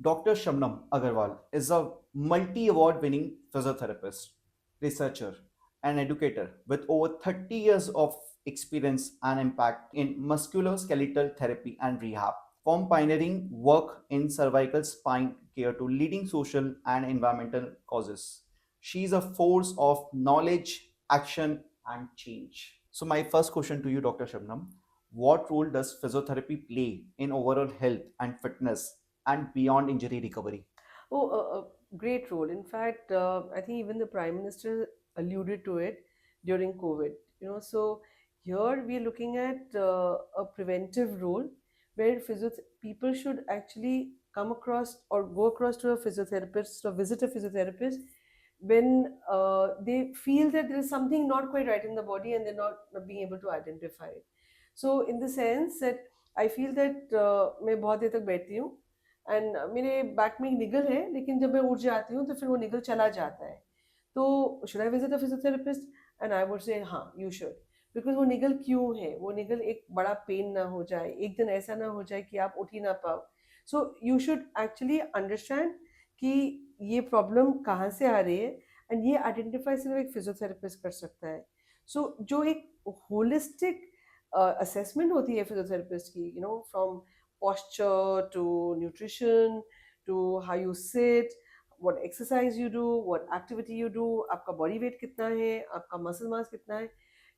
Dr. Shabnam Agarwal is a multi award winning physiotherapist, researcher, and educator with over 30 years of experience and impact in musculoskeletal therapy and rehab. From pioneering work in cervical spine care to leading social and environmental causes. She is a force of knowledge, action, and change. So, my first question to you, Dr. Shabnam, what role does physiotherapy play in overall health and fitness and beyond injury recovery? Oh, a great role. In fact, I think even the Prime Minister alluded to it during COVID. So here we are looking at a preventive role where people should actually come across or go across to a physiotherapist or visit a physiotherapist when they feel that there is something not quite right in the body and they're not being able to identify it. So in the sense that I feel that मैं बहुत देर तक बैठती हूँ and मेरे back में एक निगल है लेकिन जब मैं उठ जाती हूँ तो फिर वो निगल चला जाता है तो should I visit a physiotherapist and I would say हाँ यू शुड बिकॉज वो निगल क्यों है वो निगल एक बड़ा पेन ना हो जाए एक दिन ऐसा ना हो जाए कि आप उठ ही ना पाओ so you should actually understand कि ये प्रॉब्लम कहाँ से आ रही है एंड ये आइडेंटिफाई सिर्फ एक फिजियोथेरेपिस्ट कर सकता है सो जो एक होलिस्टिक असेसमेंट होती है फिजियोथेरेपिस्ट की from posture to nutrition to how you sit, what exercise you do, what activity you do, आपका body weight कितना है, आपका muscle mass कितना है,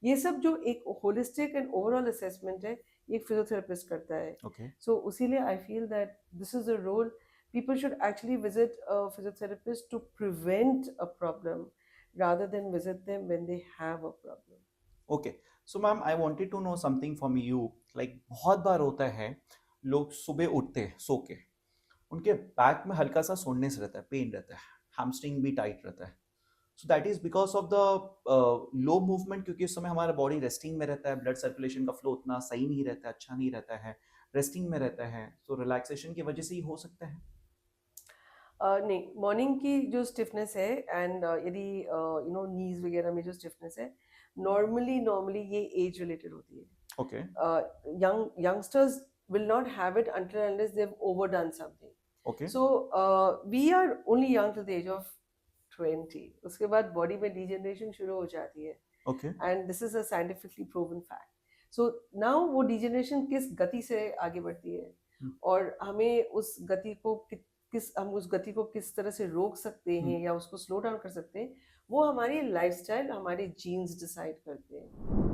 ये सब जो एक holistic and overall assessment है ये एक physiotherapist करता है. Okay. So उसीलिए I feel that this is a role people should actually visit a physiotherapist to prevent a problem rather than visit them when they have a problem. Okay. So, ma'am, I wanted to know something from you. Like, बहुत बार होता है लोग सुबह उठते हैं सो के उनके back में हल्का सा सोननेस रहता है, पेन रहता है, हैमस्ट्रिंग भी टाइट रहता है. So that is because of the low movement, क्योंकि उस समय हमारा बॉडी रेस्टिंग में रहता है, ब्लड सर्कुलेशन का फ्लो उतना सही नहीं रहता है, अच्छा नहीं रहता है, रेस्टिंग में रहता है, तो रिलैक्सेशन की वजह से ही हो सकता है. नहीं मॉर्निंग की जो स्टिफनेस है एंड यदि नीज वगैरह में जो स्टिफनेस है नॉर्मली ये एज रिलेटेड होती है okay. youngsters will not have it until unless they've overdone something. Okay. So we are only young till the age of 20. उसके बाद बॉडी में डिजेनरेशन शुरू हो जाती है okay. And this is a scientifically proven fact. So now वो degeneration किस गति से आगे बढ़ती है और हमें उस गति को हम उस गति को किस तरह से रोक सकते हैं या उसको स्लो डाउन कर सकते हैं वो हमारी लाइफस्टाइल हमारे जीन्स डिसाइड करते हैं.